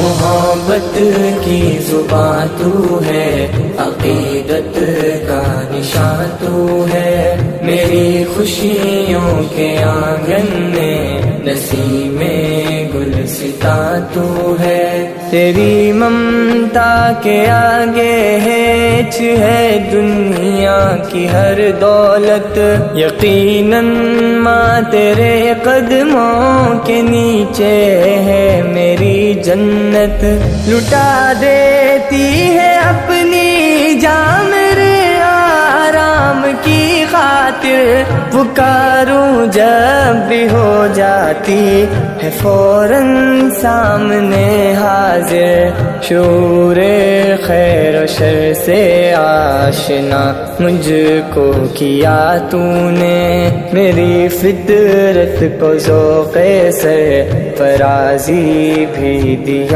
محبت کی زبان تو ہے، عقیدت کا نشان تو ہے، میری خوشیوں کے آنگن میں نسیم گلستاں تو ہے، تیری ممتا کے آگے ہیچ ہے دنیا کی ہر دولت، یقیناً ماں تیرے قدموں کے نیچے ہے میری جنت، لٹا دیتی ہے اپنی جان میرے آرام کی خاطر، پکاروں جب بھی ہو جاتی ہے فوراً سامنے حاضر، شعور خیر و شر سے آشنا مجھ کو کیا تو نے، میری فطرت کو ذوق سرفرازی بھی دیا۔